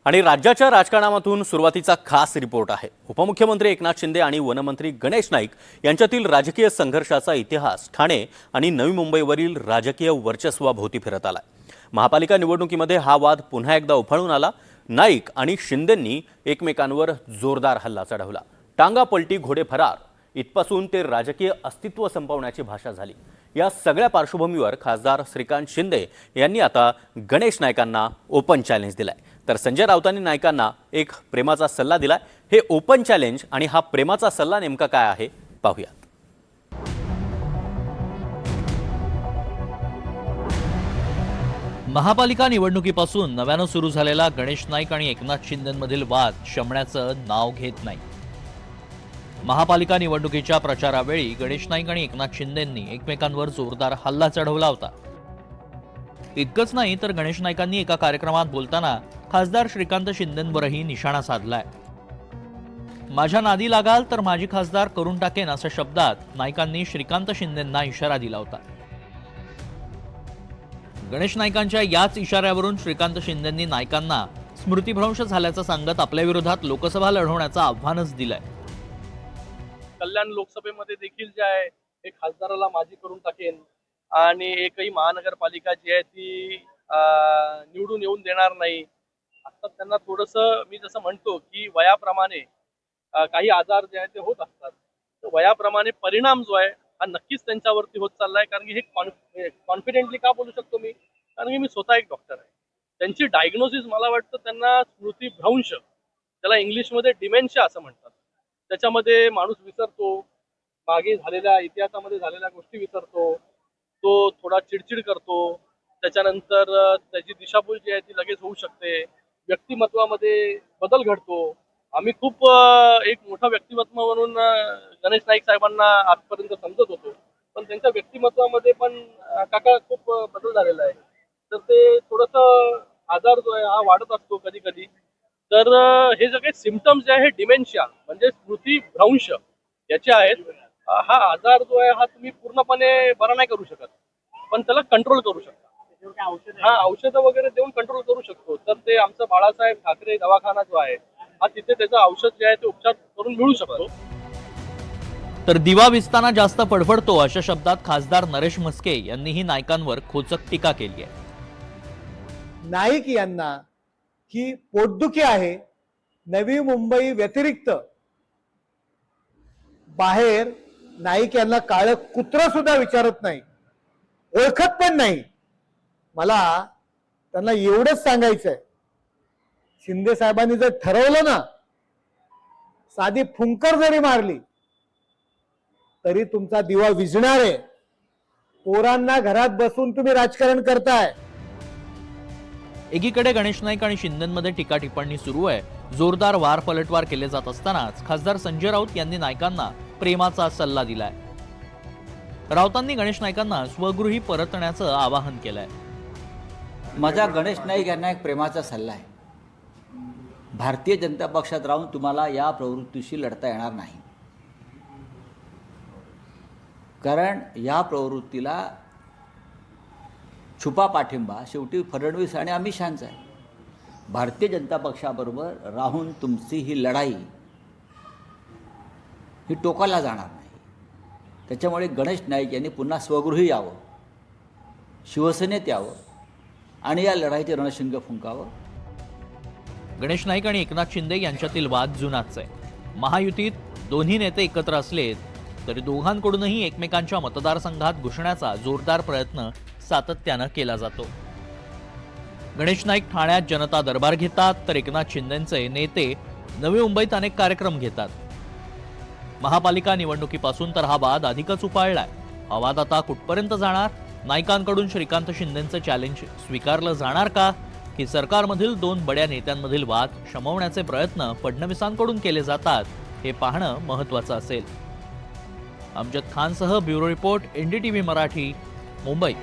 आणि राज्याच्या राजकारणातून सुरुवातीचा खास रिपोर्ट आहे। उपमुख्यमंत्री एकनाथ शिंदे आणि वनमंत्री गणेश नाईक यांच्यातील राजकीय संघर्षाचा इतिहास ठाणे आणि नवी मुंबईवरील राजकीय वर्चस्वाभोवती फिरत आलाय। महापालिका निवडणुकीमध्ये हा वाद पुन्हा एकदा उफाळून आला। नाईक आणि शिंदेंनी एकमेकांवर जोरदार हल्ला चढवला। टांगा पलटी घोडे फरार इथपासून ते राजकीय अस्तित्व संपवण्याची भाषा झाली। या सगळ्या पार्श्वभूमीवर खासदार श्रीकांत शिंदे यांनी आता गणेश नाईकांना ओपन चॅलेंज दिलाय। तर संजय राऊतांनी नाईकांना एक प्रेमाचा सल्ला दिलाय। हे ओपन चॅलेंज आणि हा प्रेमाचा सल्ला नेमका काय आहे पाहूयात। महापालिका निवडणुकीपासून नव्यानं सुरू झालेला गणेश नाईक आणि एकनाथ शिंदेंमधील वाद शमण्याचं नाव घेत नाही। महापालिका निवडणुकीच्या प्रचारावेळी गणेश नाईक आणि एकनाथ शिंदेंनी एकमेकांवर जोरदार हल्ला चढवला होता। इतकंच नाही तर गणेश नाईकांनी एका कार्यक्रमात बोलताना खासदार श्रीकांत शिंदेंवरही निशाणा साधलाय। माझ्या नादी लागाल तर माझी खासदार करून टाकेन अशा शब्दात नाईकांनी श्रीकांत शिंदेंना इशारा दिला होता। गणेश नाईकांच्या याच इशाऱ्यावरून श्रीकांत शिंदेंनी नाईकांना स्मृतिभ्रंश झाल्याचं सांगत आपल्या विरोधात लोकसभा लढवण्याचं आव्हानच दिलंय। कल्याण लोकसभेमध्ये देखील जे आहे एक खासदाराला माझी करून टाकेन आणि एकही महानगरपालिका जी आहे ती निवडून येऊन देणार नाही। आता त्यांना थोडंसं मी जसं म्हणतो की वयाप्रमाणे काही आजार जे आहेत ते होत असतात, तर वयाप्रमाणे परिणाम जो आहे हा नक्कीच त्यांच्यावरती होत चाललाय। कारण की हे कॉन्फिडेंटली का बोलू शकतो मी, कारण की मी स्वतः एक डॉक्टर आहे। त्यांची डायग्नोसिस मला वाटतं त्यांना स्मृतिभ्रंश, त्याला इंग्लिशमध्ये डिमेन्शिया असं म्हणतात, त्याच्यामध्ये माणूस विसरतो, मागे झालेल्या इतिहासामध्ये झालेल्या गोष्टी विसरतो, तो थोडा चिडचिड करतो, त्याच्यानंतर त्याची दिशाभूल जी आहे ती लगेच होऊ शकते, व्यक्तिमत्वामध्ये बदल घडतो। आम्ही खूप एक मोठा व्यक्तिमत्व म्हणून गणेश नाईक साहेबांना आजपर्यंत समजत होतो, पण त्यांच्या व्यक्तिमत्वामध्ये पण काका खूप बदल झालेला आहे। तर ते थोडंसं आजार जो आहे हा वाढत असतो कधी कधी। तर हे सगळे सिम्पटम्स जे आहे डिमेन्शिया म्हणजे स्मृतिभ्रंश याचे आहेत। हा आजार जो आहे हा तुम्ही पूर्णपणे बरा नाही करू शकत, पण त्याला कंट्रोल करू शकता। हा औषधं वगैरे देऊन कंट्रोल करू शकतो। तर ते आमचं बाळासाहेब ठाकरे दवाखाना जो आहे हा तिथे त्याचं औषध जे आहे ते उपचार करून मिळू शकतो। तर दिवा विसताना जास्त फडफडतो अशा शब्दात खासदार नरेश म्हस्के यांनीही नाईकांवर खोचक टीका केली आहे। नाईक यांना ही पोटदुखी आहे। नवी मुंबई व्यतिरिक्त बाहेर नाईक यांना काळं कुत्र सुद्धा विचारत नाही, ओळखत पण नाही। मला त्यांना एवढंच सांगायचंय, शिंदे साहेबांनी जर ठरवलं ना, साधी फुंकर जरी मारली तरी तुमचा दिवा विझणार आहे। पोरांना घरात बसून तुम्ही राजकारण करताय। एकीकडे गणेश नाईक आणि शिंदेंमध्ये टीका टिप्पणी सुरू आहे। जोरदार वार पलटवार केले जात असतानाच खासदार संजय राऊत यांनी नाईकांना प्रेमाचा सल्ला दिलाय। राऊतांनी गणेश नाईकांना स्वगृही परतण्याचं आवाहन केलंय। माझा गणेश नाईक यांना एक प्रेमाचा सल्ला आहे। भारतीय जनता पक्षात राहून तुम्हाला या प्रवृत्तीशी लढता येणार नाही, कारण या प्रवृत्तीला छुपा पाठिंबा शेवटी फडणवीस आणि अमित शहांचा आहे। भारतीय जनता पक्षाबरोबर राहून तुमची ही लढाई ही टोकाला जाणार नाही। त्याच्यामुळे गणेश नाईक यांनी पुन्हा स्वगृही यावं, शिवसेनेत यावं आणि या लढाईचे रणशिंग फुंकावं। गणेश नाईक आणि एकनाथ शिंदे यांच्यातील वाद जुनाच आहे। महायुतीत दोन्ही नेते एकत्र असले तरी दोघांकडूनही एकमेकांच्या मतदारसंघात घुसण्याचा जोरदार प्रयत्न सातत्यानं केला जातो। गणेश नाईक ठाण्यात जनता दरबार घेतात, तर एकनाथ शिंदेंचे नेते नवी मुंबईत अनेक कार्यक्रम घेतात। महापालिका निवडणुकीपासून तर हा वाद अधिकच उफाळलाय। हा वाद आता कुठपर्यंत जाणार? नाईकांकडून श्रीकांत शिंदेंचं चॅलेंज स्वीकारलं जाणार का, की सरकारमधील दोन बड्या नेत्यांमधील वाद शमवण्याचे प्रयत्न फडणवीसांकडून केले जातात, हे पाहणं महत्त्वाचं असेल। अमजद खानसह bureau report, NDTV Marathi, Mumbai.